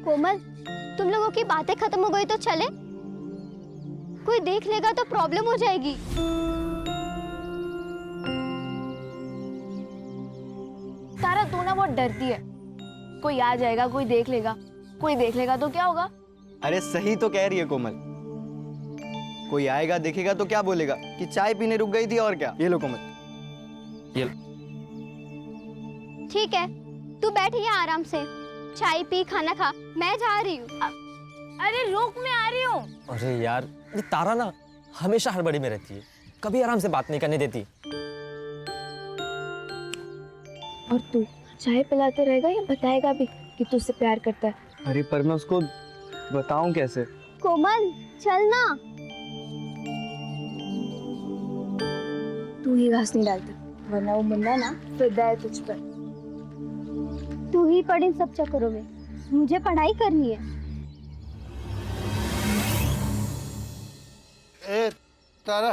कोमल, तुम लोगों की बातें खत्म हो गई तो चले? कोई देख लेगा तो प्रॉब्लम हो जाएगी। तारा, तू ना बहुत डरती है। कोई आ जाएगा, कोई देख लेगा तो क्या होगा? अरे सही तो कह रही है कोमल। कोई आएगा देखेगा तो क्या बोलेगा कि चाय पीने रुक गई थी और क्या। ये लो कोमल, ये लो। ठीक है, तू बैठ यहाँ आराम से, चाय पी, खाना खा, मैं जा रही हूँ। अरे रुक, मैं आ रही हूँ। अरे यार, ये तारा ना हमेशा हड़बड़ी में रहती है, कभी आराम से बात नहीं करने देती। और तू चाय पिलाते रहेगा या बताएगा भी कि तू उससे प्यार करता है? अरे पर मैं उसको बताऊं कैसे? कोमल चल ना। तू ही घास नहीं डालता, वरना वो मुन्ना ना फिदा है तुझ पर। तू ही पढ़ इन सब चक्करों में, मुझे पढ़ाई करनी है। ए तारा,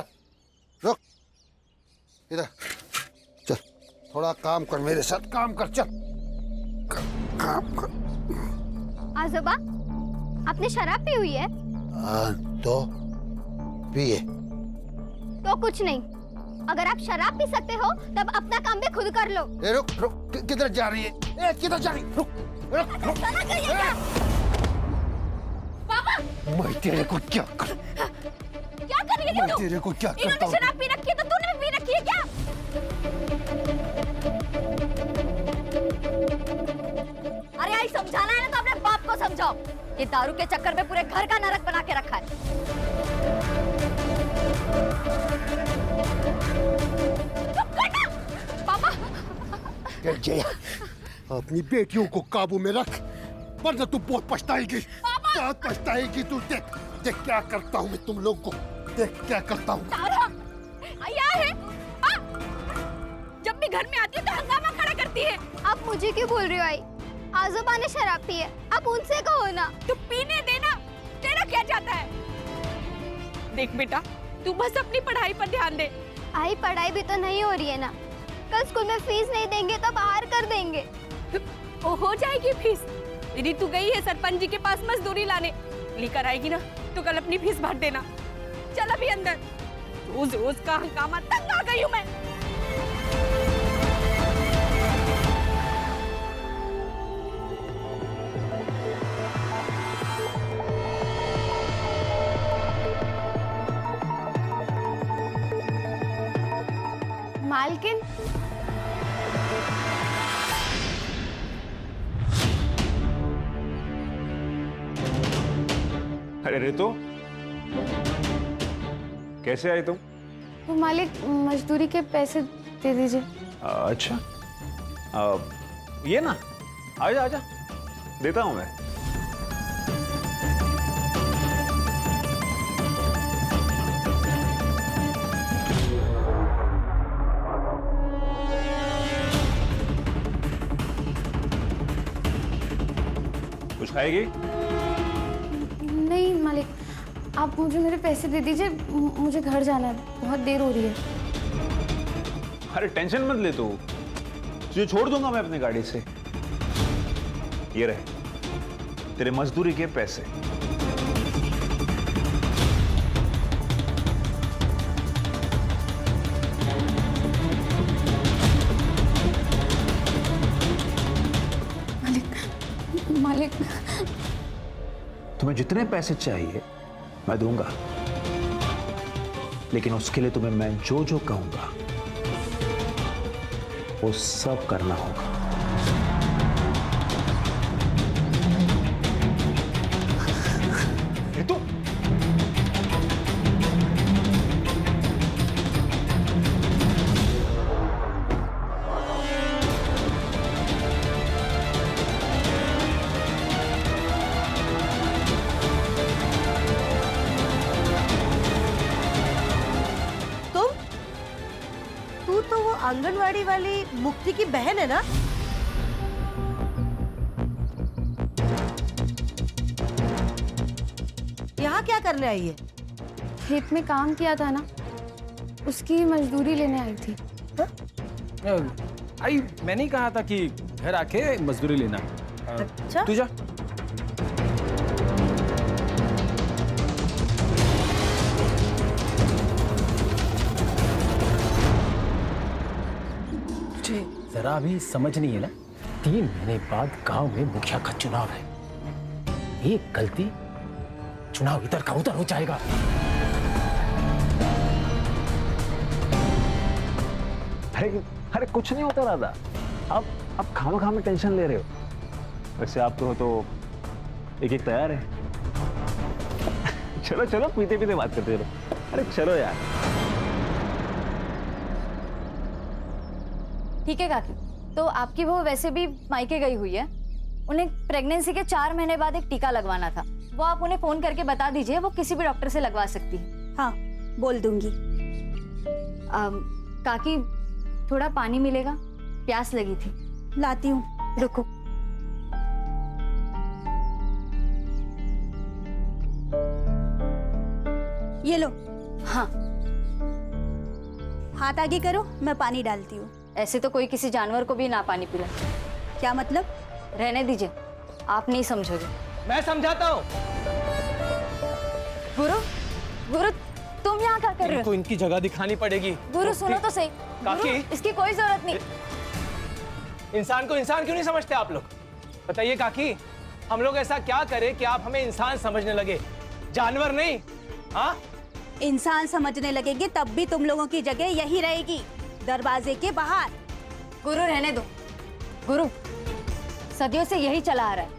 रुक इधर, चल थोड़ा काम कर, मेरे साथ काम कर, चल काम कर। आजोबा, आपने शराब पी हुई है? तो पिए। तो कुछ नहीं, अगर आप शराब पी सकते हो तब अपना काम भी खुद कर लो। ए रुक रुक, किधर जा रही है? ए किधर जा रही? रुक रुक रुक। पापा, मैं तेरे को क्या कर, क्या कर रही है मैं तू? तेरे को क्या करता इन्होंने हूँ? शराब पी रखी है तो तूने भी पी रखी है क्या? अरे आई, समझाना है ना तो अपने बाप को समझाओ। ये दारू के चक्कर में पूरे घर का नरक बना के रखा है। पापा, जया, अपनी बेटियों को काबू में रख, वरना तू बहुत पछताएगी। बहुत पछताएगी तू। देख देख क्या करता हूँ मैं तुम लोग को, देख क्या करता हूँ। तारा, आया है? जब भी घर में आती है तो हंगामा खड़ा करती है। आप मुझे क्यों बोल रही हो आई? आजोबा ने शराब पी है, आप उनसे कहो ना। तू पीने देना, तेरा क्या जाता है? देख बेटा, तू बस अपनी पढ़ाई पर ध्यान दे। आई, पढ़ाई भी तो नहीं हो रही है ना। कल स्कूल में फीस नहीं देंगे तो बाहर कर देंगे। वो हो जाएगी फीस। यदि तू गई है सरपंच जी के पास मजदूरी लाने, लेकर आएगी ना तो कल अपनी फीस भर देना। चल अभी अंदर, रोज रोज का हंगामा, तंग आ गई हूँ मैं। मालकिन, अरे रितु, कैसे आई तुम? वो मालिक मजदूरी के पैसे दे दीजिए। अच्छा, ये ना, आजा आजा, देता हूं मैं। कुछ खाएगी? नहीं मालिक, आप मुझे मेरे पैसे दे दीजिए, मुझे घर जाना है, बहुत देर हो रही है। अरे टेंशन मत ले तू, तुझे छोड़ दूंगा मैं अपनी गाड़ी से। ये रहे तेरे मजदूरी के पैसे। मालिक, तुम्हें जितने पैसे चाहिए मैं दूंगा, लेकिन उसके लिए तुम्हें मैं जो जो कहूंगा वो सब करना होगा। रितु, तू तो वो आंगनवाड़ी वाली मुक्ति की बहन है ना? यहाँ क्या करने आई है? खेत में काम किया था ना, उसकी मजदूरी लेने आई थी। आई, मैंने ही कहा था कि घर आके मजदूरी लेना। अच्छा, तू जा। जरा भी समझ नहीं है ना, 3 महीने बाद गांव में मुखिया का चुनाव है। एक गलती, चुनाव इधर का उधर हो जाएगा। अरे कुछ नहीं होता राधा, आप खामा में टेंशन ले रहे हो। वैसे आप तो एक एक तैयार है। चलो चलो पीते पीते बात करते रहो। अरे चलो यार। ठीक है काकी, तो आपकी बहू वैसे भी मायके गई हुई है, उन्हें प्रेगनेंसी के 4 महीने बाद एक टीका लगवाना था। वो आप उन्हें फोन करके बता दीजिए, वो किसी भी डॉक्टर से लगवा सकती है। हाँ, बोल दूंगी। काकी थोड़ा पानी मिलेगा, प्यास लगी थी। लाती हूँ, रुको। ये लो। हाँ, हाथ आगे करो, मैं पानी डालती हूँ। ऐसे तो कोई किसी जानवर को भी ना पानी पिला। क्या मतलब? रहने दीजिए, आप नहीं समझोगे। मैं समझाता हूँ। गुरु, गुरु तुम यहाँ क्या कर रहे इनको हो? इनकी जगह दिखानी पड़ेगी। गुरु सुनो तो सही। काकी? गुरु, इसकी कोई जरूरत नहीं। इंसान को इंसान क्यों नहीं समझते आप लोग? बताइए काकी, हम लोग ऐसा क्या करें कि आप हमें इंसान समझने लगे, जानवर नहीं? हाँ, इंसान समझने लगेंगे तब भी तुम लोगों की जगह यही रहेगी, दरवाजे के बाहर। गुरु रहने दो। गुरु, सदियों से यही चला आ रहा है,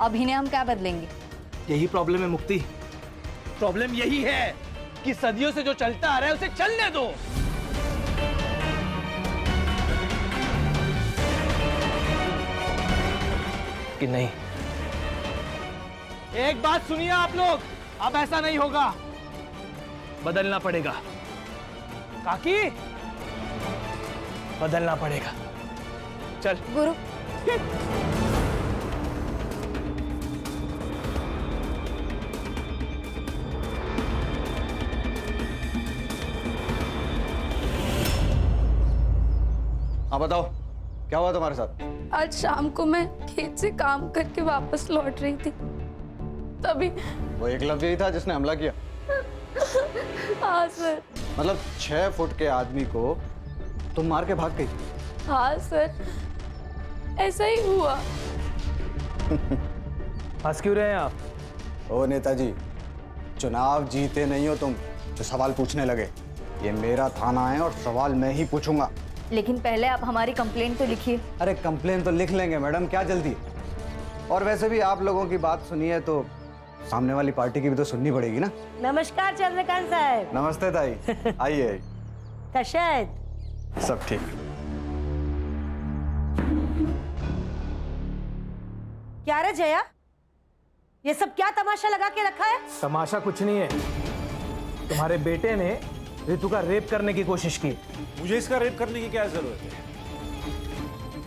अब इन्हें हम क्या बदलेंगे? यही प्रॉब्लम है मुक्ति। प्रॉब्लम यही है कि सदियों से जो चलता आ रहा है उसे चलने दो। कि नहीं? एक बात सुनिए आप लोग, अब ऐसा नहीं होगा, बदलना पड़ेगा। काकी, बदलना पड़ेगा। चल गुरु, हाँ बताओ, क्या हुआ तुम्हारे साथ? आज शाम को मैं खेत से काम करके वापस लौट रही थी, तभी। वो एकलव्य ही था जिसने हमला किया? हाँ सर। मतलब 6 फुट के आदमी को तुम मार के भाग गई? हाँ सर, ऐसा ही हुआ। हंस क्यों रहे हैं आप? ओ नेताजी, चुनाव जीते नहीं हो तुम जो सवाल पूछने लगे। ये मेरा थाना है और सवाल मैं ही पूछूंगा। लेकिन पहले आप हमारी कंप्लेंट तो लिखिए। अरे कंप्लेन तो लिख लेंगे मैडम, क्या जल्दी? और वैसे भी आप लोगों की बात सुनी है तो सामने वाली पार्टी की भी तो सुननी पड़ेगी ना। नमस्कार चंद्रकांत साहब। नमस्ते ताई, आइए। कशायत? सब ठीक। क्या रे जया, ये सब क्या तमाशा लगा के रखा है? तमाशा कुछ नहीं है, तुम्हारे बेटे ने रितु का रेप करने की कोशिश की। मुझे इसका रेप करने की क्या जरूरत है?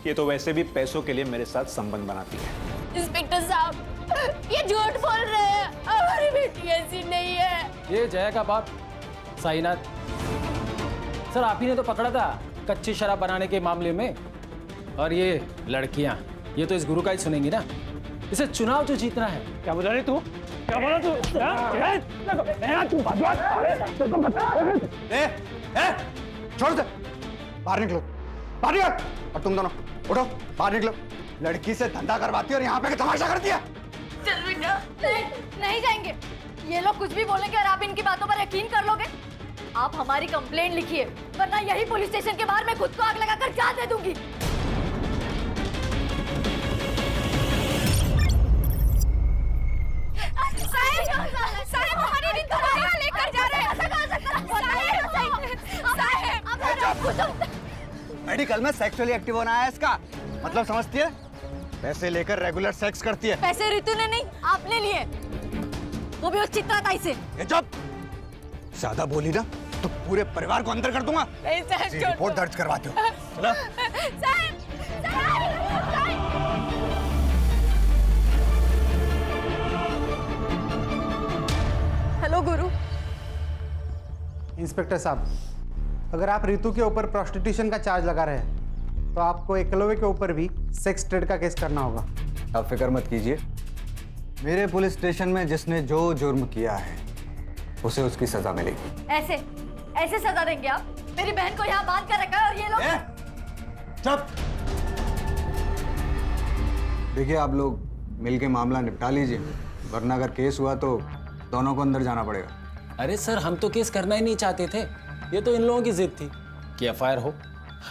ये तो वैसे भी पैसों के लिए मेरे साथ संबंध बनाती है। इंस्पेक्टर साहब, ये झूठ बोल रहे हैं, हमारी बेटी ऐसी नहीं है। ये जया का बाप साईनाथ सर, आप ही ने तो पकड़ा था कच्ची शराब बनाने के मामले में। और ये लड़कियां, ये तो इस गुरु का ही सुनेंगी ना। इसे चुनाव जो जीतना है। क्या बोला रे तू? क्या बोला तू? छोड़ दे, बाहर निकलो, बाहर निकल। और तुम दोनों उठो, बाहर निकलो। लड़की से धंधा करवाती है और यहाँ पे तमाशा करती है। चल बेटा। नहीं जाएंगे, ये लोग कुछ भी बोलेंगे और आप इनकी बातों पर यकीन कर लोगे। आप हमारी कंप्लेंट लिखिए, वरना यही पुलिस स्टेशन के बाहर मैं खुद को आग लगाकर जान दे दूंगी। साहब हमारी रितु को यहाँ लेकर जा रहे हैं। मेडिकल में सेक्सुअली एक्टिव होना है इसका मतलब, समझती है? पैसे लेकर रेगुलर सेक्स करती है। पैसे रितु ने नहीं, आपने लिए, वो भी उस चित्राताई से। ये चुप, ज्यादा बोली ना तो पूरे परिवार को अंदर कर दूंगा। रिपोर्ट दर्ज करवाते हो। हेलो गुरु। इंस्पेक्टर साहब, अगर आप रितु के ऊपर प्रोस्टिट्यूशन का चार्ज लगा रहे हैं तो आपको एकलव्य के ऊपर भी सेक्स ट्रेड का केस करना होगा। आप फिक्र मत कीजिए, मेरे पुलिस स्टेशन में जिसने जो जुर्म किया है उसे उसकी सजा मिलेगी। ऐसे ऐसे सजा देंगे आप? मेरी बहन को यहाँ बांध कर रखा है और ये लोग स्टॉप। देखिए आप लोग मिलके मामला निपटा लीजिए, वरना अगर केस हुआ तो दोनों को अंदर जाना पड़ेगा। अरे सर, हम तो केस करना ही नहीं चाहते थे, ये तो इन लोगों की जिद थी कि एफआईआर हो।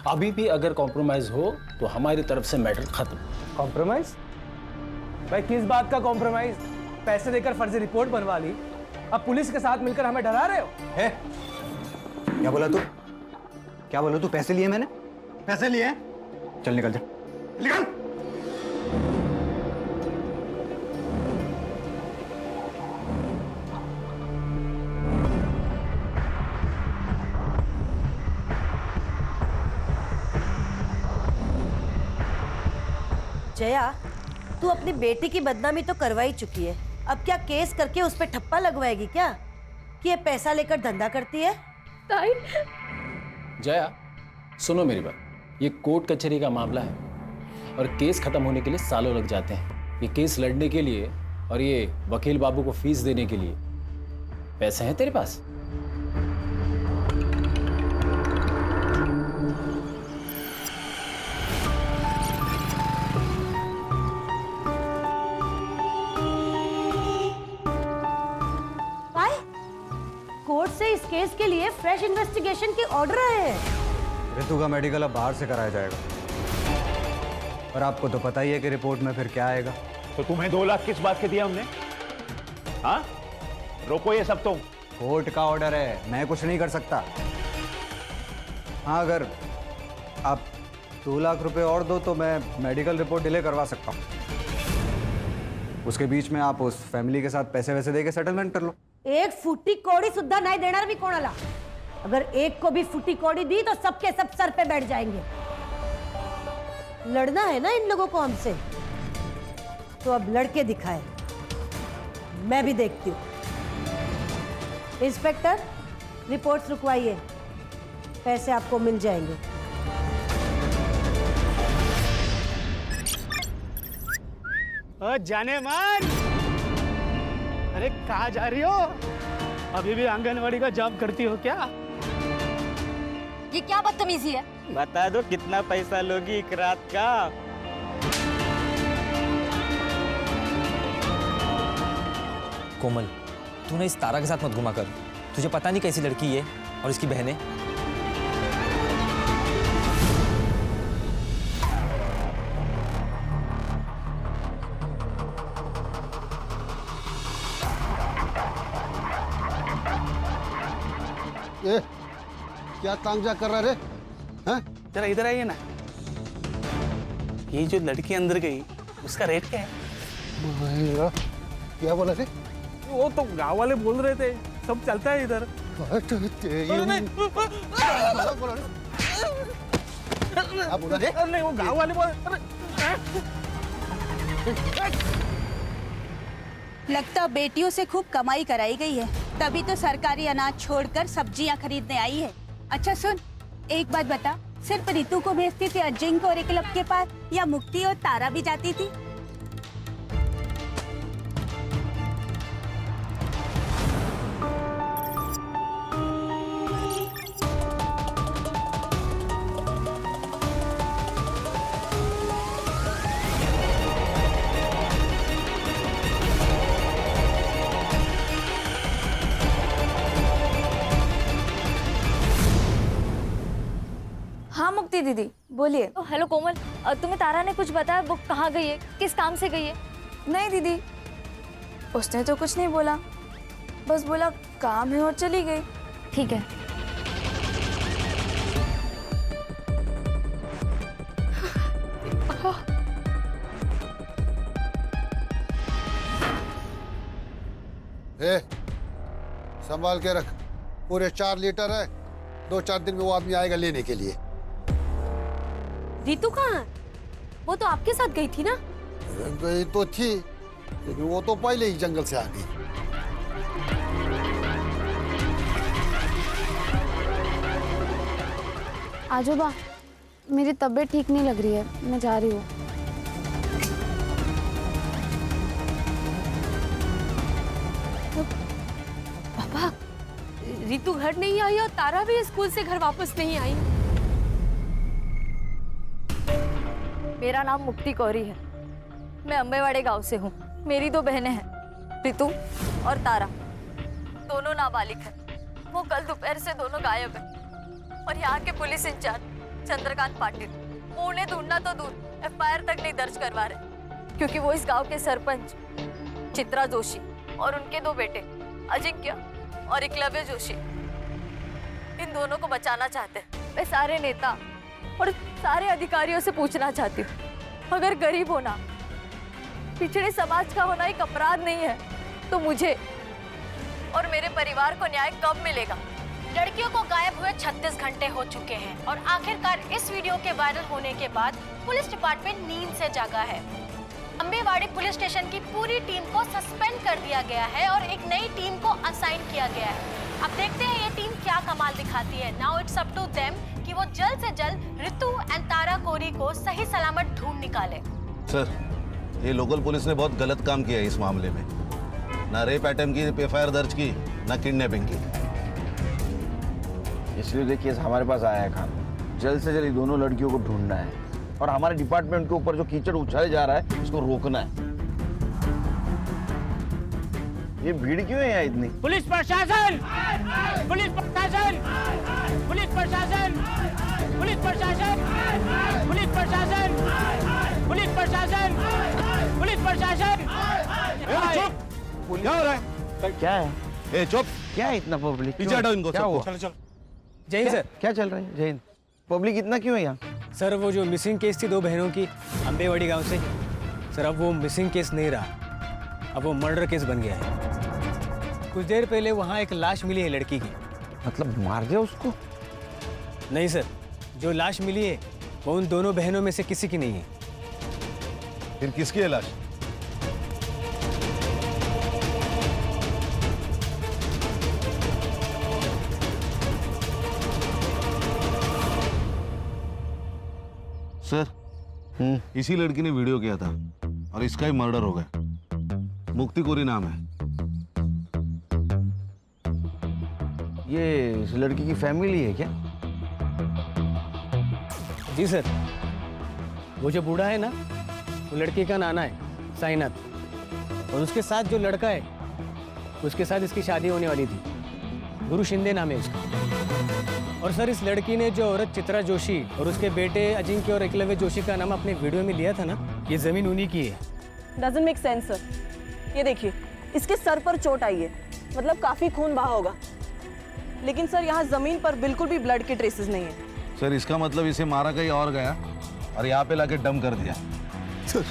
अभी भी अगर कॉम्प्रोमाइज हो तो हमारी तरफ से मैटर खत्म। कॉम्प्रोमाइज? भाई किस बात का कॉम्प्रोमाइज? पैसे देकर फर्जी रिपोर्ट बनवा ली, अब पुलिस के साथ मिलकर हमें डरा रहे हो? है? क्या बोला तू? क्या बोला तू? पैसे लिए मैंने? पैसे लिए? चल निकल जा, निकल। जया, तू अपनी बेटी की बदनामी तो करवा ही चुकी है, अब क्या केस करके उस पे ठप्पा लगवाएगी क्या कि ये पैसा लेकर धंधा करती है? ताई, जया सुनो मेरी बात, ये कोर्ट कचहरी का मामला है और केस खत्म होने के लिए सालों लग जाते हैं। ये केस लड़ने के लिए और ये वकील बाबू को फीस देने के लिए पैसे हैं तेरे पास? कोर्ट से इस केस के लिए फ्रेश इन्वेस्टिगेशन के ऑर्डर आए हैं। रितु का मेडिकल अब बाहर से कराया जाएगा, पर आपको तो पता ही है कि रिपोर्ट में फिर क्या आएगा। तो तुम्हें 2 लाख किस बात के दिया हमने? हाँ, रोको ये सब। तुम कोर्ट का ऑर्डर है, मैं कुछ नहीं कर सकता। हाँ, अगर आप 2 लाख रुपए और दो तो मैं मेडिकल रिपोर्ट डिले करवा सकता हूँ। उसके बीच में आप उस फैमिली के साथ पैसे वैसे देके सेटलमेंट कर लो। एक फुटी कौड़ी सुद्धा नहीं देना भी कोणाला। अगर एक को भी फुटी कौड़ी दी तो सबके सब सर पे बैठ जाएंगे। लड़ना है ना इन लोगों को हमसे, तो अब लड़के दिखाए, मैं भी देखती हूँ। इंस्पेक्टर, रिपोर्ट्स रुकवाइए, पैसे आपको मिल जाएंगे। जाने मन, अरे कहाँ जा रही हो? अभी भी आंगनवाड़ी का जॉब करती हो क्या? ये क्या बदतमीजी है? बता दो कितना पैसा लोगी एक रात का? कोमल, तू ना इस तारा के साथ मत घुमा कर। तुझे पता नहीं कैसी लड़की है और इसकी बहनें। ए, क्या तांजा कर रहा रे? हाँ? जरा इधर आइए ना। ये जो लड़की अंदर गई, उसका रेट क्या है? क्या बोला रे? वो तो गांव वाले बोल रहे थे, सब चलता है इधर। नहीं, वो गांव वाले बोल। लगता बेटियों से खूब कमाई कराई गई है, तभी तो सरकारी अनाज छोड़कर सब्जियां खरीदने आई है। अच्छा सुन, एक बात बता, सिर्फ रितु को भेजती थी अजिंक और एकलव के पास, या मुक्ति और तारा भी जाती थी? हाँ मुक्ति दीदी बोलिए। हेलो कोमल, तुम्हें तारा ने कुछ बताया? वो कहाँ गई है, किस काम से गई है? नहीं दीदी, उसने तो कुछ नहीं बोला, बस बोला काम है और चली गई। ठीक है। ए, संभाल के रख, पूरे 4 लीटर है, 2-4 दिन में वो आदमी आएगा लेने के लिए। रितु कहाँ है? वो तो आपके साथ गई थी ना? गई तो थी, लेकिन वो तो पहले ही जंगल से आ गई। आजोबा, मेरी तबीयत ठीक नहीं लग रही है, मैं जा रही हूँ। पापा, रितु घर नहीं आई और तारा भी स्कूल से घर वापस नहीं आई। मेरा नाम मुक्ति कौरी है। मैं अम्बेवाड़े गांव से हूँ। मेरी 2 बहनें हैं, रितु और तारा। दोनों नाबालिग हैं। वो कल दोपहर से दोनों गायब हैं और यहाँ के पुलिस इंचार्ज चंद्रकांत पाटिल वो उन्हें ढूंढना तो दूर FIR तक नहीं दर्ज करवा रहे, क्योंकि वो इस गांव के सरपंच चित्रा जोशी और उनके 2 बेटे अजिंक्य और एकलव्य जोशी, इन दोनों को बचाना चाहते हैं। मैं सारे नेता और सारे अधिकारियों से पूछना चाहती हूँ, अगर गरीब होना, पिछड़े समाज का होना एक अपराध नहीं है, तो मुझे और मेरे परिवार को न्याय कब मिलेगा? लड़कियों को गायब हुए 36 घंटे हो चुके हैं और आखिरकार इस वीडियो के वायरल होने के बाद पुलिस डिपार्टमेंट नींद से जागा है। अम्बेवाड़ी पुलिस स्टेशन की पूरी टीम को सस्पेंड कर दिया गया है और एक नई टीम को असाइन किया गया है। अब देखते हैं ये टीम क्या कमाल दिखाती है। Now it's up to them कि वो जल्द से जल्द रितु एंड तारा कोरी को सही सलामत ढूंढ निकाले। सर, ये लोकल पुलिस ने बहुत गलत काम किया है इस मामले में। ना रेप अटेम्प्ट की FIR दर्ज की, ना किडनैपिंग की। इसलिए देखिए हमारे पास आया है खान, जल्द से जल्द दोनों लड़कियों को ढूंढना है और हमारे डिपार्टमेंट के ऊपर जो कीचड़ उछाले जा रहा है इसको रोकना है। ये भीड़ क्यों है यहाँ इतनी? पुलिस प्रशासन, पुलिस प्रशासन, पुलिस प्रशासन, पुलिस प्रशासन, पुलिस प्रशासन, पुलिस प्रशासन, पुलिस प्रशासन। चुप! क्या हो रहा है? क्या है? ए चुप! क्या है इतना पब्लिक? पीछे हटाओ इनको सबको। चलो चलो। जय हिंद सर। क्या चल रहा है? जय हिंद। पब्लिक इतना क्यों है यहाँ? सर वो जो मिसिंग केस थी 2 बहनों की अम्बेवाड़ी गांव से, सर अब वो मिसिंग केस नहीं रहा, अब वो मर्डर केस बन गया है। कुछ देर पहले वहाँ एक लाश मिली है लड़की की। मतलब मार दिया उसको? नहीं सर, जो लाश मिली है वो उन दोनों बहनों में से किसी की नहीं है। फिर किसकी है लाश? सर, इसी लड़की ने वीडियो किया था और इसका ही मर्डर हो गया। मुक्ति कोरी नाम है। ये इस लड़की की फैमिली है क्या? जी सर, वो जो बूढ़ा है ना, वो लड़की का नाना है साईनाथ, और उसके साथ जो लड़का है उसके साथ इसकी शादी होने वाली थी। गुरु शिंदे नाम है उसका। और सर इस लड़की ने जो औरत चित्रा जोशी और उसके बेटे अजिंक्य और एकलव्य जोशी का नाम अपने वीडियो में लिया था ना, ये जमीन उन्हीं की है। Doesn't make sense sir. ये देखिए, इसके सर पर चोट आई है, मतलब काफी खून बहा होगा, लेकिन सर यहाँ जमीन पर बिल्कुल भी ब्लड के ट्रेसेस नहीं है। सर इसका मतलब इसे मारा कहीं और गया और यहाँ पे लाके डंप कर दिया। सर,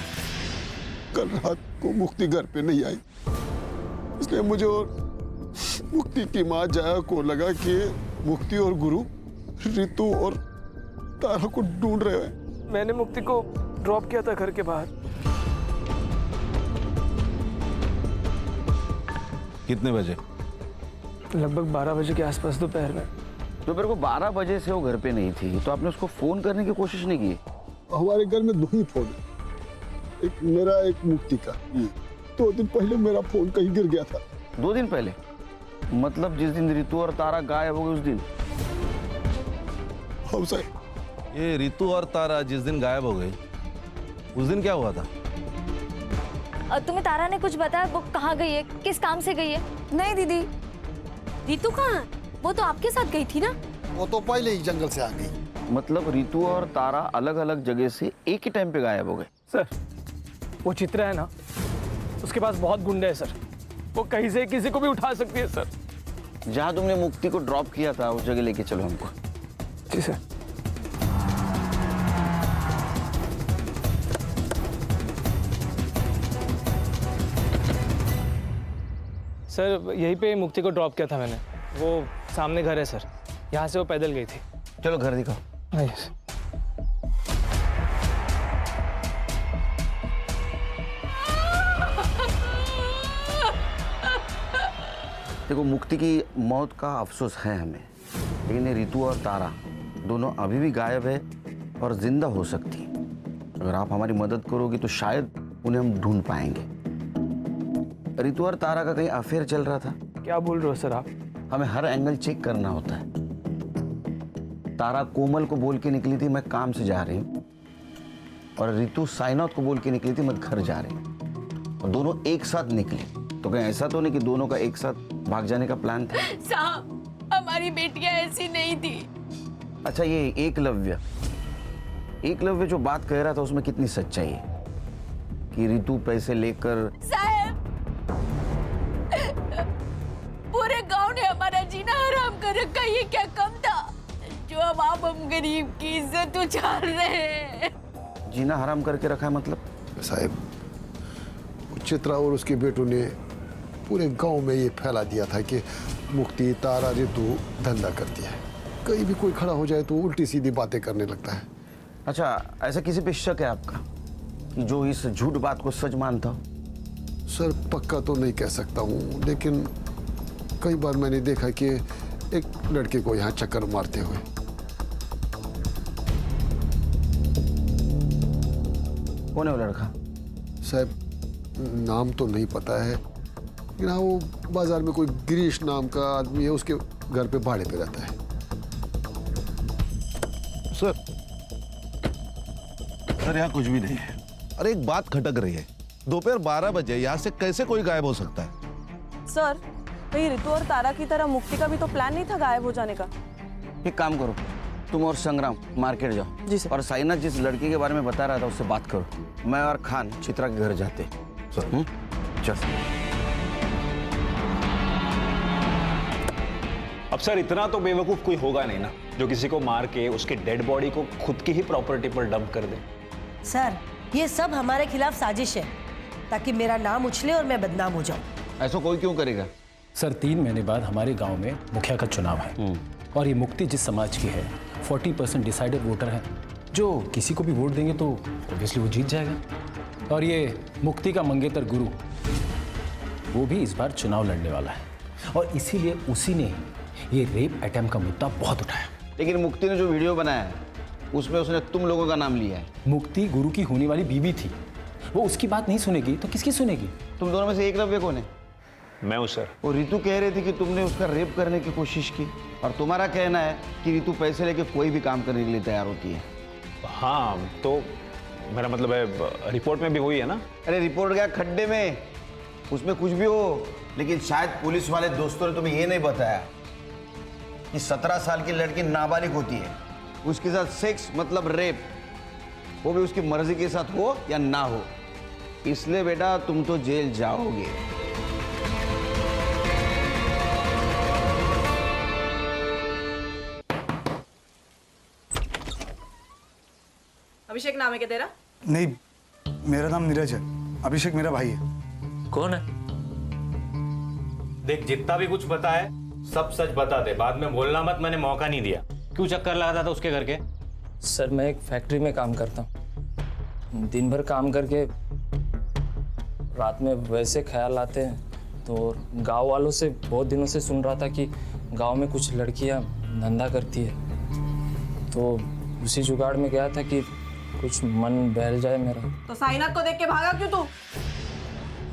कल रात को मुक्ति घर पे नहीं आई, इसलिए मुझे और मुक्ति की माँ जया को लगा कि मुक्ति और गुरु रितु और तारा को ढूंढ रहे हैं। मैंने मुक्ति को ड्रॉप किया था घर के बाहर। कितने बजे? लगभग 12 बजे के आसपास दोपहर में। दोपहर को 12 बजे से वो घर पे नहीं थी, तो आपने उसको फोन करने की कोशिश नहीं की? हमारे घर में 2 ही फोन है, एक मेरा एक मुक्ति का। 2 दिन पहले मेरा फोन कहीं गिर गया था। 2 दिन पहले? मतलब जिस दिन रितु और तारा गायब हो गए उस दिन? हम सर, ये रितु और तारा जिस दिन गायब हो गई उस दिन क्या हुआ था? तुम्हें तारा ने कुछ बताया? वो कहाँ गई है, किस काम से गई है? नहीं दीदी। रितु कहाँ? वो तो आपके साथ गई थी ना? वो तो पहले ही जंगल से आ गई। मतलब रितु और तारा अलग अलग जगह से एक ही टाइम पे गायब हो गए? सर वो चित्रा है ना, उसके पास बहुत गुंडे हैं सर, वो कहीं से किसी को भी उठा सकती है सर। जहाँ तुमने मुक्ति को ड्रॉप किया था उस जगह लेके चलो हमको। जी सर। सर यहीं पे मुक्ति को ड्रॉप किया था मैंने, वो सामने घर है सर, यहाँ से वो पैदल गई थी। चलो घर दिखाओ। हाँ सर। देखो मुक्ति की मौत का अफसोस है हमें, लेकिन ये रितु और तारा दोनों अभी भी गायब है और जिंदा हो सकती हैं। अगर आप हमारी मदद करोगे तो शायद उन्हें हम ढूंढ पाएंगे। रितु और तारा का कहीं अफेयर चल रहा था? क्या बोल रहे हो सर आप? हमें हर एंगल चेक करना होता है। तारा कोमल को बोल के निकली थी मैं काम से जा रही हूँ, और रितु साइनाथ को बोल के निकली थी मैं घर जा रही हूँ, और दोनों एक साथ निकली। तो कहीं ऐसा तो नहीं कि दोनों का एक साथ भाग जाने का प्लान था? साहब, हमारी बेटियां ऐसी नहीं थी। अच्छा, ये एकलव्य जो बात कह रहा था उसमें कितनी सच्चाई है कि रितु पैसे लेकर? साहब, पूरे गांव ने हमारा जीना हराम कर रखा, ये क्या कम था जो अब आप हम गरीब की इज्जत उछाल रहे हैं? जीना हराम करके रखा है मतलब? साहब, चित्रा और उसके बेटों ने पूरे गांव में ये फैला दिया था कि मुक्ति, तारा, रितु धंधा करती है। कहीं भी कोई खड़ा हो जाए तो उल्टी सीधी बातें करने लगता है। अच्छा, ऐसा किसी पे शक है आपका कि जो इस झूठ बात को सच मानता हो? सर, पक्का तो नहीं कह सकता हूँ, लेकिन कई बार मैंने देखा कि एक लड़के को यहाँ चक्कर मारते हुए। कौन है वो लड़का? साहब, नाम तो नहीं पता है, लेकिन हाँ, वो बाजार में कोई गिरीश नाम का आदमी है, उसके घर पे भाड़े पे रहता है। सर यहाँ कुछ भी नहीं है। अरे एक बात खटक रही है, दोपहर 12 बजे यहाँ से कैसे कोई गायब हो सकता है? सर, कहीं रितु और तारा की तरह मुक्ति का भी तो प्लान नहीं था गायब हो जाने का? एक काम करो, तुम और संग्राम मार्केट जाओ। जी सर। और साइनाथ जिस लड़की के बारे में बता रहा था उससे बात करो। मैं और खान चित्रा के घर जाते। चल। अब सर, इतना तो बेवकूफ कोई होगा नहीं ना जो किसी को मार के उसकी डेड बॉडी को खुद की ही प्रॉपर्टी पर डंप कर दे। सर, ये सब हमारे खिलाफ साजिश है ताकि मेरा नाम उछले और मैं बदनाम हो जाऊं। ऐसा कोई क्यों करेगा? सर, 3 महीने बाद हमारे गांव में मुखिया का चुनाव है और ये मुक्ति जिस समाज की है 40% डिसाइडेड वोटर है, जो किसी को भी वोट देंगे तो ऑब्वियसली वो जीत जाएगा। और ये मुक्ति का मंगेतर गुरु, वो भी इस बार चुनाव लड़ने वाला है और इसीलिए उसी ने ये रेप अटेम्प्ट का मुद्दा बहुत उठाया। लेकिन मुक्ति ने जो वीडियो बनाया है उसमें उसने तुम लोगों का नाम लिया है। मुक्ति गुरु की होने वाली बीवी थी, वो उसकी बात नहीं सुनेगी तो किसकी सुनेगी? तुम दोनों में से एकलव्य कौन है? मैं हूँ सर। वो रितु कह रही थी कि तुमने उसका रेप करने की कोशिश की, और तुम्हारा कहना है कि रितु पैसे लेके कोई भी काम करने के लिए तैयार होती है। हाँ, तो मेरा मतलब है रिपोर्ट में भी हुई है ना। अरे रिपोर्ट गया खड्डे में, उसमें कुछ भी हो, लेकिन शायद पुलिस वाले दोस्तों ने तुम्हें ये नहीं बताया कि 17 साल की लड़की नाबालिग होती है, उसके साथ सेक्स मतलब रेप, वो भी उसकी मर्जी के साथ हो या ना हो। इसलिए बेटा तुम तो जेल जाओगे। अभिषेक नाम है क्या तेरा? नहीं, मेरा नाम नीरज है। अभिषेक मेरा भाई है। कौन है? देख, जितना भी कुछ पता है सब सच बता दे, बाद में बोलना मत, मैंने मौका नहीं दिया। क्यों चक्कर लगाता था उसके घर के? सर, मैं एक फैक्ट्री में काम करता हूँ। दिन भर काम करके रात में वैसे ख्याल आते हैं, तो गांव वालों से बहुत दिनों से सुन रहा था कि गांव में कुछ लड़कियां धंधा करती है, तो उसी जुगाड़ में गया था कि कुछ मन बहल जाए मेरा। तो साइनाथ को देख के भागा क्यों तू?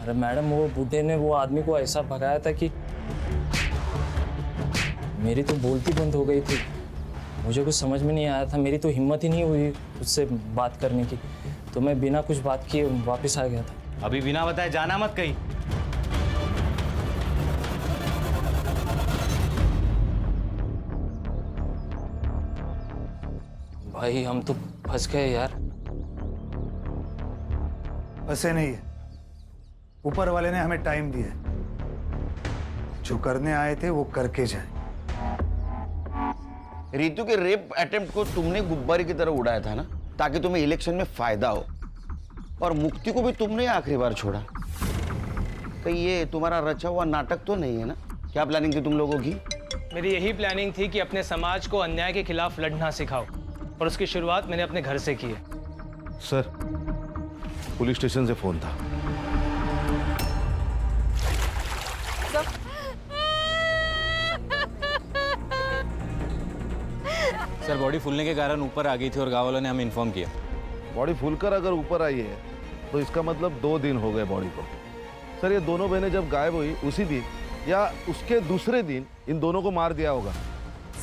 अरे मैडम, वो बूढ़े ने वो आदमी को ऐसा भगाया था कि मेरी तो बोलती बंद हो गई थी। मुझे कुछ समझ में नहीं आया था, मेरी तो हिम्मत ही नहीं हुई उससे बात करने की, तो मैं बिना कुछ बात किए वापस आ गया था। अभी बिना बताए जाना मत कहीं। भाई, हम तो फंस गए यार। ऐसे नहीं है, ऊपर वाले ने हमें टाइम दिया है। जो करने आए थे वो करके जाए। रितु के रेप अटेम्प्ट को तुमने गुब्बारे की तरह उड़ाया था ना, ताकि तुम्हें इलेक्शन में फायदा हो, और मुक्ति को भी तुमने आखिरी बार छोड़ा। तो ये तुम्हारा रचा हुआ नाटक तो नहीं है ना? क्या प्लानिंग थी तुम लोगों की? मेरी यही प्लानिंग थी कि अपने समाज को अन्याय के खिलाफ लड़ना सिखाओ, और उसकी शुरुआत मैंने अपने घर से की है। सर, पुलिस स्टेशन से फोन था। सर, बॉडी फूलने के कारण ऊपर आ गई थी और गाँव वालों ने हमें इन्फॉर्म किया। बॉडी फूलकर अगर ऊपर आई है तो इसका मतलब 2 दिन हो गए बॉडी को। सर, ये दोनों बहनें जब गायब हुई उसी दिन या उसके दूसरे दिन इन दोनों को मार दिया होगा।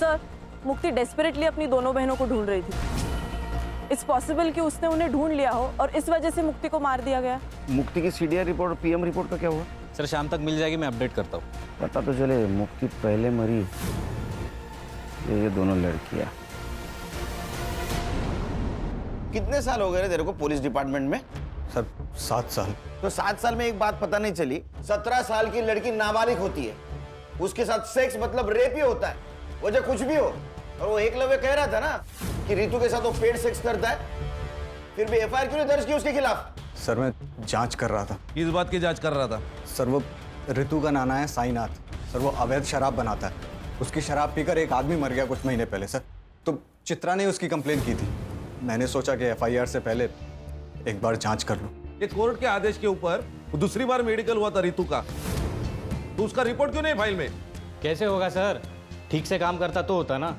सर, मुक्ति डेस्परेटली अपनी दोनों बहनों को ढूंढ रही थी। इट्स पॉसिबल कि उसने उन्हें ढूंढ लिया हो और इस वजह से मुक्ति को मार दिया गया। मुक्ति की सीडीआर रिपोर्ट और पीएम रिपोर्ट का क्या हुआ? सर शाम तक मिल जाएगी, मैं अपडेट करता हूँ। पता तो चले मुक्ति पहले मरी, ये दोनों लड़कियां। कितने साल हो गए रे तेरे को पुलिस डिपार्टमेंट में? सर 7 साल। तो 7 साल में एक बात पता नहीं चली, 17 साल की लड़की नाबालिग होती है, उसके साथ सेक्स मतलब रेप ही होता है, वजह कुछ भी हो। और वो एकलव्य कह रहा था ना कि रितु के साथ वो पेड सेक्स करता है, फिर भी एफआईआर क्यों नहीं दर्ज की उसके खिलाफ? सर मैं जांच कर रहा था। किस बात की जांच कर रहा था? सर वो रितु का नाना है साईनाथ, सर वो अवैध शराब बनाता है, उसकी शराब पीकर एक आदमी मर गया कुछ महीने पहले सर, तो चित्रा ने उसकी कंप्लेन की थी। मैंने सोचा कि एफआईआर से पहले एक बार जांच कर लूं। ये कोर्ट के आदेश के ऊपर दूसरी बार मेडिकल हुआ था रितु का, तो उसका रिपोर्ट क्यों नहीं फाइल में? कैसे होगा सर, ठीक से काम करता तो होता ना।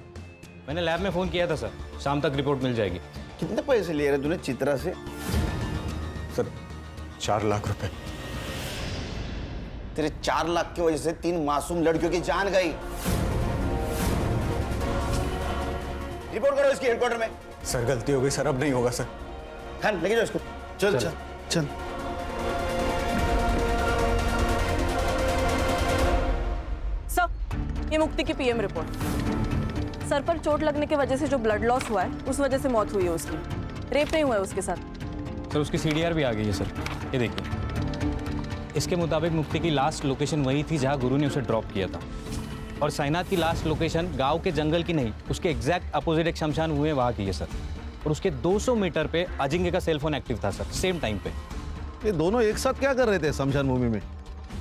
मैंने लैब में फ़ोन किया था सर, शाम तक रिपोर्ट मिल जाएगी। कितने पैसे लिए रहे तूने चित्रा से? सर 4 लाख रुपए। तेरे 4 लाख की वजह से 3 मासूम लड़कियों की जान गई। रिपोर्ट करो इसकी हेडक्वार्टर में। सर गलती हो गई सर, अब नहीं होगा सर। हाँ लेके जाओ इसको। चल चल चल। सर, ये मुक्ति की पीएम रिपोर्ट। सर पर चोट लगने की वजह से जो ब्लड लॉस हुआ है, उस वजह से मौत हुई है उसकी। रेप नहीं हुआ है उसके साथ। सर उसकी सीडीआर भी आ गई है सर, ये देखिए। इसके मुताबिक मुक्ति की लास्ट लोकेशन वही थी जहां गुरु ने उसे ड्रॉप किया था, और साईनाथ की लास्ट लोकेशन गांव के जंगल की नहीं, उसके एग्जैक्ट अपोजिट एक शमशान हुए वहां की है सर। और उसके 200 मीटर पे अजिंक्य का सेलफोन एक्टिव था सर, सेम टाइम पे। ये दोनों एक साथ क्या कर रहे थे शमशान भूमि में?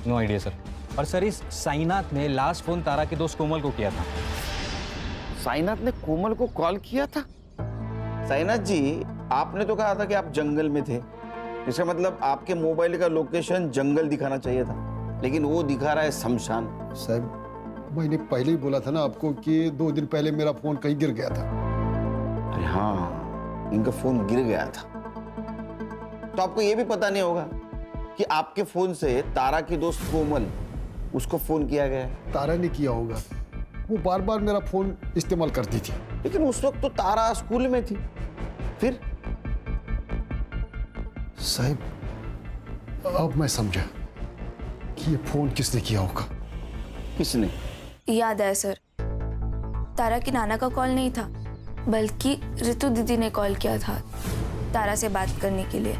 No idea sir. और सर इस साईनाथ ने लास्ट फोन तारा के दोस्त कोमल को किया था। साईनाथ ने कोमल को कॉल किया था? साईनाथ जी, आपने तो कहा था कि आप जंगल में थे, इसका मतलब आपके मोबाइल का लोकेशन जंगल दिखाना चाहिए था, लेकिन वो दिखा रहा है शमशान। साहब मैंने पहले ही बोला था ना आपको कि 2 दिन पहले मेरा फोन कहीं गिर गया था। अरे हाँ, इनका फोन गिर गया था। तो आपको ये भी पता नहीं होगा कि आपके फोन से तारा की दोस्त कोमल, उसको फोन किया गया है। तारा ने किया होगा, वो बार बार मेरा फोन इस्तेमाल करती थी। लेकिन उस वक्त तो तारा स्कूल में थी। फिर साहब अब मैं समझा कि ये फोन किसने किया होगा। किसने? याद है सर, तारा की नाना का कॉल नहीं था, बल्कि रितु दीदी ने कॉल किया था तारा से बात करने के लिए।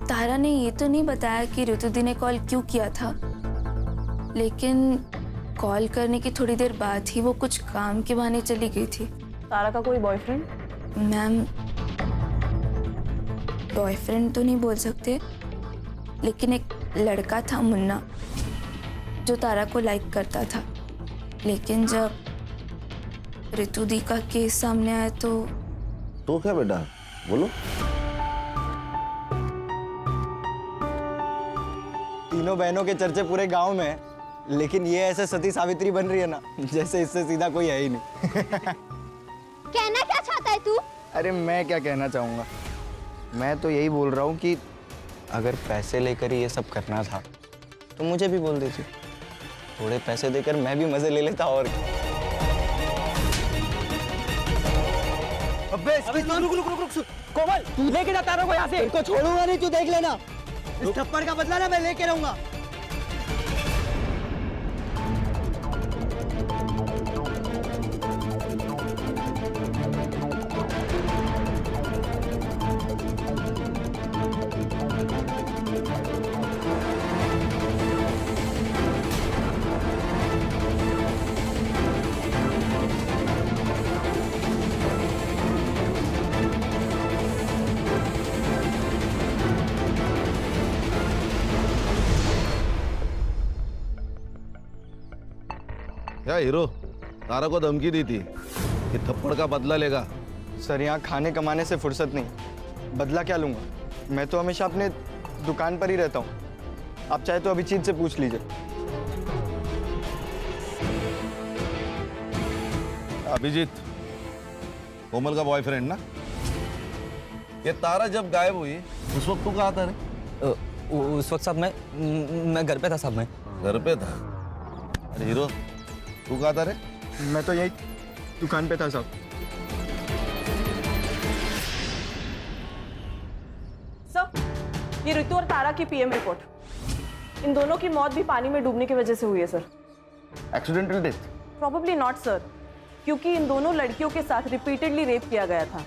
तारा ने ये तो नहीं बताया कि रितु दी ने कॉल क्यों किया था, लेकिन कॉल करने की थोड़ी देर बाद ही वो कुछ काम के बहाने चली गई थी। तारा का कोई बॉयफ्रेंड? मैम, बॉयफ्रेंड तो नहीं बोल सकते, लेकिन एक लड़का था मुन्ना, जो तारा को लाइक करता था। लेकिन जब रितु दी का केस सामने आया तो क्या बेटा, बोलो। तीनों बहनों के चर्चे पूरे गांव में है, लेकिन ये ऐसे सती सावित्री बन रही है ना, जैसे इससे सीधा कोई है ही नहीं। कहना क्या चाहता है तू? अरे मैं क्या कहना चाहूँगा, मैं तो यही बोल रहा हूँ कि अगर पैसे लेकर ही ये सब करना था तो मुझे भी बोल देती, थोड़े पैसे देकर मैं भी मजे ले लेता। और अबे रुक कोमल, तू लेके जा तारा को यहाँ से। इनको छोड़ूंगा नहीं, तू देख लेना। इस थप्पड़ का बदला ना मैं लेके रहूंगा। क्या हीरो, तारा को धमकी दी थी कि थप्पड़ का बदला लेगा? सर यहाँ खाने कमाने से फुर्सत नहीं, बदला क्या लूँगा? मैं तो हमेशा अपने दुकान पर ही रहता हूँ, आप चाहे तो अभिजीत से पूछ लीजिए। अभिजीत कोमल का बॉयफ्रेंड ना? ये तारा जब गायब हुई उस वक्त तू कहाँ था रे? उस वक्त साहब मैं घर पे था साहब। मैं घर पे था? अरे हीरो, तू कहाँ था रे? मैं तो यही दुकान पे था साहब। ये ऋतु और तारा की पीएम रिपोर्ट। इन दोनों की मौत भी पानी में डूबने की वजह से हुई है sir. Accidental death? Probably not sir, क्योंकि इन दोनों लड़कियों के साथ रिपीटेडली रेप किया गया था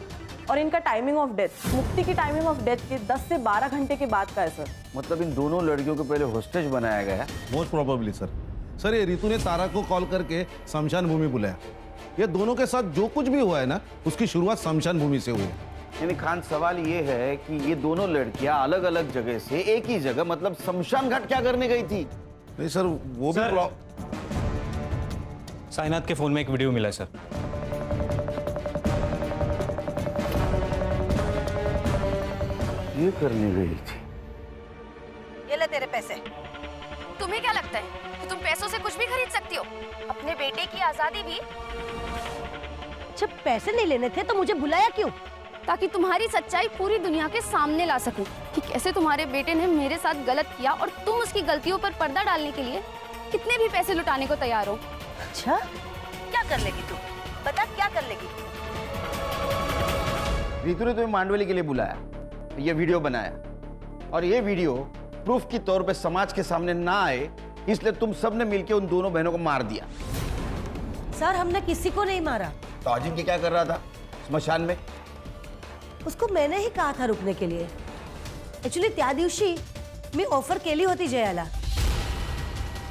और इनका टाइमिंग ऑफ डेथ मुक्ति की टाइमिंग ऑफ डेथ के 10 से 12 घंटे के बाद का है सर। मतलब इन दोनों लड़कियों को पहले होस्टेज बनाया गया? Most probably sir. सर ये रितु ने तारा को कॉल करके शमशान भूमि बुलाया। ये दोनों के साथ जो कुछ भी हुआ है ना, उसकी शुरुआत शमशान भूमि से हुई है। यानी खान सवाल ये है कि ये दोनों लड़कियां अलग अलग जगह से एक ही जगह मतलब शमशान घाट क्या करने गई थी? नहीं सर, वो भी साइनाथ के फोन में एक वीडियो मिला है सर। ये करने गई थी। ये ले तेरे पैसे। तुम्हें क्या लगता है कि तुम पैसों से कुछ भी खरीद सकती हो? अपने बेटे की आजादी भी। जब पैसे नहीं लेने थे तो मुझे बुलाया क्यों? ताकि तुम्हारी सच्चाई पूरी दुनिया के सामने ला सकूं कि कैसे तुम्हारे बेटे ने मेरे साथ गलत किया और तुम उसकी गलतियों पर पर्दा डालने के लिए कितने भी पैसे लुटाने को तैयार हो। अच्छा, क्या कर लेगी तू? बता क्या कर लेगी? रितु ने तुम्हें मांडवली के लिए बुलाया, ये वीडियो बनाया और ये वीडियो प्रूफ के तौर पे समाज के सामने ना आए, इसलिए तुम सबने मिलकर उन दोनों बहनों को मार दिया। सर हमने किसी को नहीं मारा। तो अजिंक्य क्या कर रहा था स्मशान में? उसको मैंने ही कहा था रुकने के लिए। एक्चुअली त्या दिवशी मी ऑफर केली होती जयाला,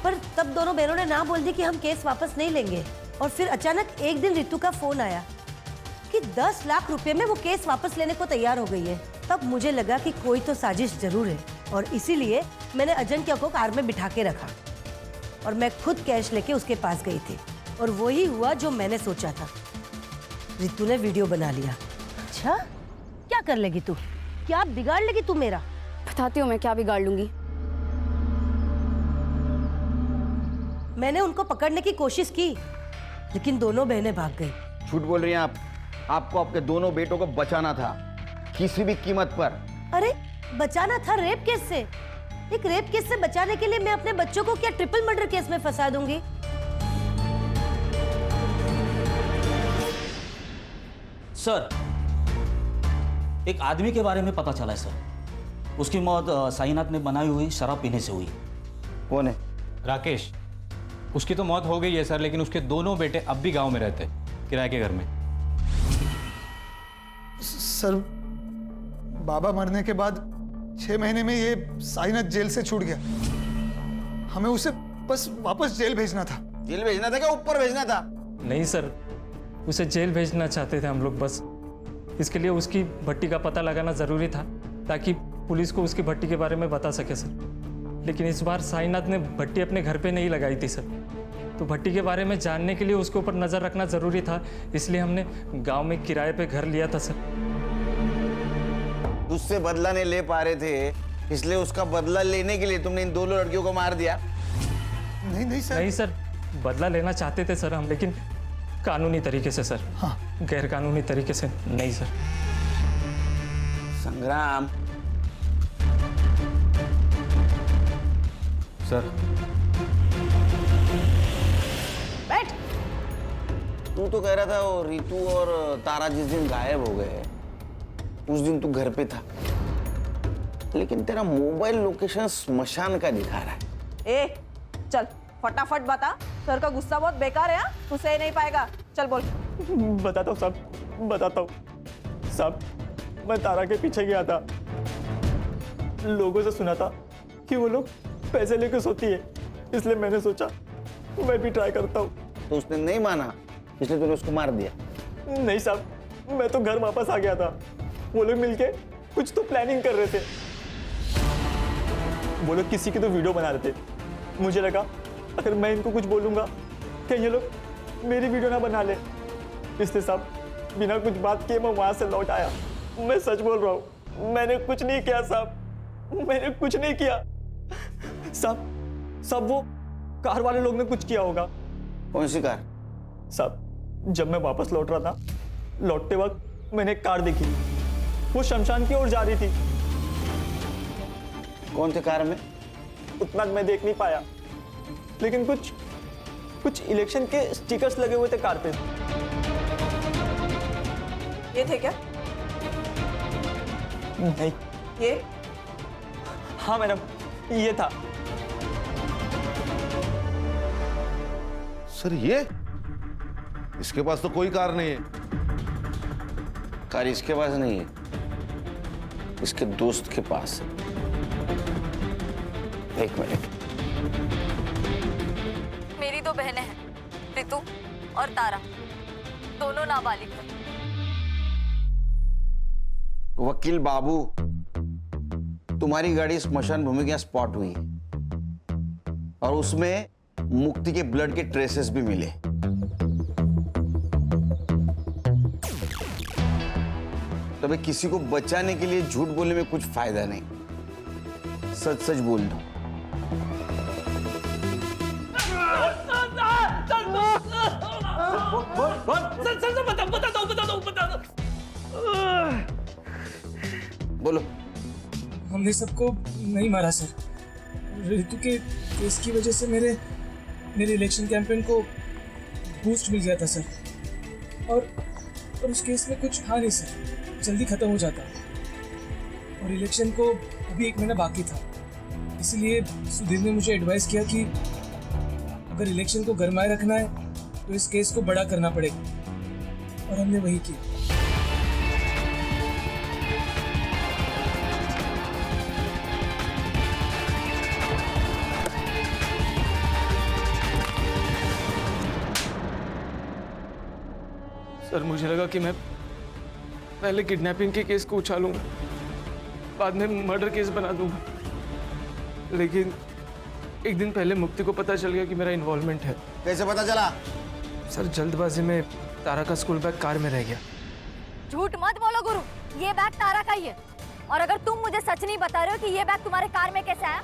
पर तब दोनों बहनों ने ना बोल दी कि हम केस वापस नहीं लेंगे। और फिर अचानक एक दिन रितु का फोन आया कि 10 लाख रुपए में वो केस वापस लेने को तैयार हो गई है। तब मुझे लगा कि कोई तो साजिश जरूर है और इसीलिए मैंने अजिंक्य को कार में बिठा के रखा और मैं खुद कैश लेके उसके पास गई थी और वही हुआ जो मैंने सोचा था। रितु ने वीडियो बना लिया। अच्छा, क्या कर लेगी तू? क्या बिगाड़ लेगी तू मेरा? बताती हूँ मैं क्या बिगाड़ लूंगी। मैंने उनको पकड़ने की कोशिश की लेकिन दोनों बहनें भाग गई। झूठ बोल रही हैं आप। आपको आपके दोनों बेटों को बचाना था किसी भी कीमत पर। अरे बचाना था रेप केस से। एक रेप केस से बचाने के लिए मैं अपने बच्चों को क्या ट्रिपल मर्डर केस में फंसा दूंगी? सर, एक आदमी के बारे में पता चला है सर। उसकी मौत साईनाथ ने बनाई हुई शराब पीने से हुई। कौन है? राकेश। उसकी तो मौत हो गई है सर, लेकिन उसके दोनों बेटे अब भी गांव में रहते हैं, किराए के घर में। सर, बाबा मरने के बाद 6 महीने में ये साईनाथ जेल से छूट गया। हमें उसे बस वापस जेल भेजना था। जेल भेजना था क्या ऊपर भेजना था? नहीं सर, उसे जेल भेजना चाहते थे हम लोग। बस इसके लिए उसकी भट्टी का पता लगाना ज़रूरी था ताकि पुलिस को उसकी भट्टी के बारे में बता सके सर। लेकिन इस बार साईनाथ ने भट्टी अपने घर पे नहीं लगाई थी सर, तो भट्टी के बारे में जानने के लिए उसके ऊपर नज़र रखना ज़रूरी था, इसलिए हमने गांव में किराए पे घर लिया था सर। उससे बदला नहीं ले पा रहे थे, इसलिए उसका बदला लेने के लिए तुमने इन दोनों लड़कियों को मार दिया? नहीं सर। नहीं सर, बदला लेना चाहते थे सर हम, लेकिन कानूनी तरीके से सर। हाँ। गैर कानूनी तरीके से नहीं सर। संग्राम। सर, बैठ। तू तो कह रहा था वो रितु और तारा जिस दिन गायब हो गए उस दिन तू घर पे था, लेकिन तेरा मोबाइल लोकेशन स्मशान का दिखा रहा है। ए, चल फटाफट बता। सर का गुस्सा बहुत बेकार है। तू सह नहीं पाएगा। चल बोल। बताता हूँ साहब, बताता हूँ साहब। मैं तारा के पीछे गया था, लोगों से सुना था कि वो लोग पैसे लेकर सोती है, इसलिए मैंने सोचा मैं भी ट्राई करता हूँ। तो उसने नहीं माना, इसलिए तूने उसको मार दिया? नहीं साहब, मैं तो घर वापस आ गया था। वो लोग मिलके कुछ तो प्लानिंग कर रहे थे। वो लोग किसी की तो वीडियो बना रहे थे। मुझे लगा अगर मैं इनको कुछ बोलूंगा कि ये लोग मेरी वीडियो ना बना ले, इसलिए साहब बिना कुछ बात किए मैं वहां से लौट आया। मैं सच बोल रहा हूँ, मैंने कुछ नहीं किया साहब, मैंने कुछ नहीं किया साहब। वो कार वाले लोग ने कुछ किया होगा। कौन सी कार? साहब, जब मैं वापस लौट रहा था, लौटते वक्त मैंने एक कार देखी, वो शमशान की ओर जा रही थी। कौन थे कार में? उतना मैं देख नहीं पाया, लेकिन कुछ इलेक्शन के स्टिकर्स लगे हुए थे कार पे। ये थे क्या? नहीं। ये? हाँ मैडम, ये था। सर ये इसके पास तो कोई कार नहीं है। कार इसके पास नहीं है, इसके दोस्त के पास है। एक मिनट। मेरी दो बहनें हैं, रितु और तारा, दोनों नाबालिग हैं। वकील बाबू, तुम्हारी गाड़ी स्मशान भूमि के यहाँ स्पॉट हुई और उसमें मुक्ति के ब्लड के ट्रेसेस भी मिले। तो भाई किसी को बचाने के लिए झूठ बोलने में कुछ फायदा नहीं, सच सच बोल दो। बोलो। हमने सबको नहीं मारा सर। ऋतु के केस की वजह से मेरे इलेक्शन कैंपेन को बूस्ट मिल गया था सर। और उस केस में कुछ था नहीं सर, जल्दी खत्म हो जाता। और इलेक्शन को अभी 1 महीना बाकी था, इसलिए सुधीर ने मुझे एडवाइस किया कि अगर इलेक्शन को गरमाए रखना है तो इस केस को बड़ा करना पड़ेगा, और हमने वही किया। सर मुझे लगा कि मैं पहले किडनैपिंग के केस को उछालूंगा, बाद में मर्डर केस बना दूंगा, लेकिन एक दिन पहले मुक्ति को पता चल गया कि मेरा इन्वॉल्वमेंट है। कैसे पता चला? सर जल्दबाजी में तारा का स्कूल बैग कार में रह गया। झूठ मत बोलो गुरु, ये बैग तारा का ही है। और अगर तुम मुझे सच नहीं बता रहे हो कि ये बैग तुम्हारे कार में कैसे आया,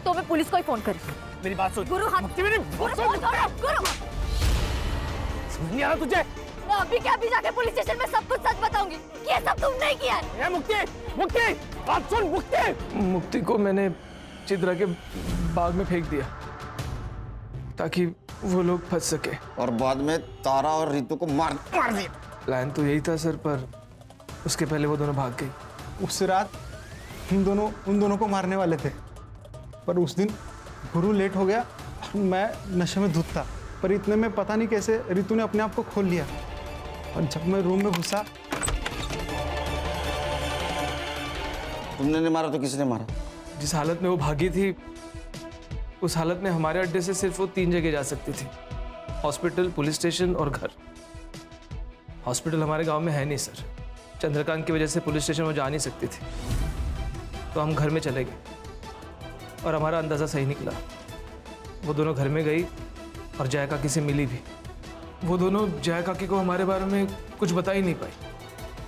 तो मैं पुलिस को ही फोन कर। मेरी बात सुन। गुरु हाथ गुरु फोन छोड़ो, गुरु समझ नहीं आ रहा तुझे? मैं अभी के अभी जाके पुलिस स्टेशन में सब कुछ सच बताऊंगी कि ये सब तुमने ही किया है। मुक्ति बात सुन। मुक्ति को मैंने चित्रा के बाग में फेंक दिया ताकि वो लोग फंस सके, और बाद में तारा और रितु को मार दिया। प्लान तो यही था सर, पर उसके पहले वो दोनों भाग गई। उस रात उन दोनों को मारने वाले थे, पर उस दिन गुरु लेट हो गया। मैं नशे में धुत था, पर इतने में पता नहीं कैसे रितु ने अपने आप को खोल लिया, और जब मैं रूम में घुसा। तुमने नहीं मारा तो किसने मारा? जिस हालत में वो भागी थी, उस हालत में हमारे अड्डे से सिर्फ वो 3 जगह जा सकती थी, हॉस्पिटल, पुलिस स्टेशन और घर। हॉस्पिटल हमारे गांव में है नहीं सर, चंद्रकांत की वजह से पुलिस स्टेशन वो जा नहीं सकती थी, तो हम घर में चले गए और हमारा अंदाज़ा सही निकला। वो दोनों घर में गई और जया काकी से मिली भी। वो दोनों जया काकी को हमारे बारे में कुछ बता ही नहीं पाई।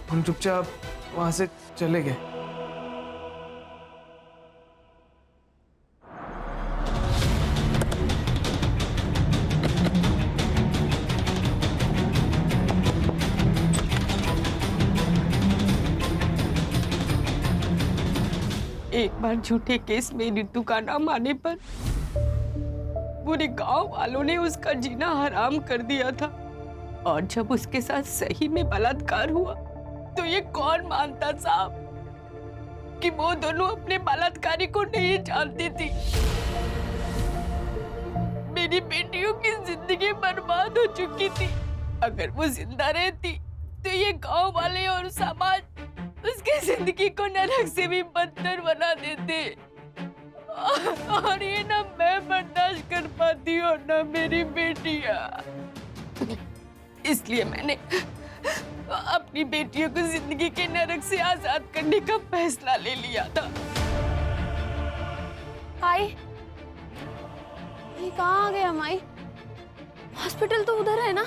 हम चुपचाप वहाँ से चले गए। एक बार झूठे केस में रितु का नाम आने पर पूरे गांव वालों ने उसका जीना हराम कर दिया था, और जब उसके साथ सही में बलात्कार हुआ तो ये कौन मानता साहब कि वो दोनों अपने बलात्कारी को नहीं जानती थी। मेरी बेटियों की जिंदगी बर्बाद हो चुकी थी। अगर वो जिंदा रहती तो ये गांव वाले और समाज उसकी जिंदगी को नरक से भी बदतर बना देते, और ये ना मैं बर्दाश्त कर पाती और ना मेरी बेटियां। इसलिए मैंने अपनी बेटियों को जिंदगी के नरक से आजाद करने का फैसला ले लिया था। माई, ये कहाँ आ गया माई? हॉस्पिटल तो उधर है ना?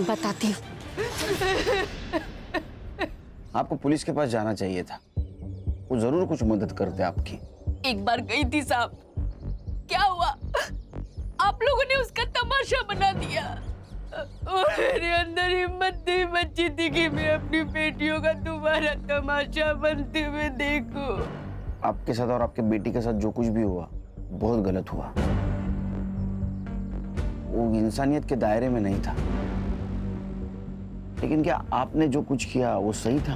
बताती हूँ। आपको पुलिस के पास जाना चाहिए था, वो जरूर कुछ मदद करते आपकी। एक बार गई थी साहब, क्या हुआ? आप लोगों ने उसका तमाशा बना दिया, और मेरे अंदर हिम्मत नहीं बची थी कि मैं अपनी बेटियों का दोबारा तमाशा बनते हुए देखूं। आपके साथ और आपके बेटी के साथ जो कुछ भी हुआ बहुत गलत हुआ, वो इंसानियत के दायरे में नहीं था। लेकिन क्या आपने जो कुछ किया वो सही था?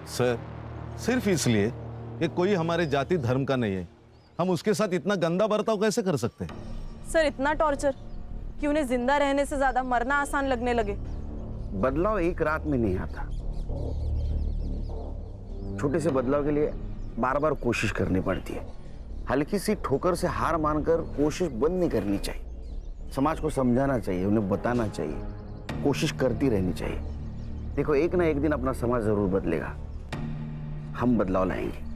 सर, सिर्फ इसलिए कि कोई हमारे जाति धर्म का नहीं है, हम उसके साथ इतना गंदा बर्ताव कैसे कर सकते हैं? सर इतना टॉर्चर कि उन्हें जिंदा रहने से ज्यादा मरना आसान लगने लगे। बदलाव एक रात में नहीं आता। छोटे से बदलाव के लिए बार बार कोशिश करनी पड़ती है। हल्की सी ठोकर से हार मानकर कोशिश बंद नहीं करनी चाहिए। समाज को समझाना चाहिए, उन्हें बताना चाहिए, कोशिश करती रहनी चाहिए। देखो, एक ना एक दिन अपना समाज जरूर बदलेगा। हम बदलाव लाएंगे।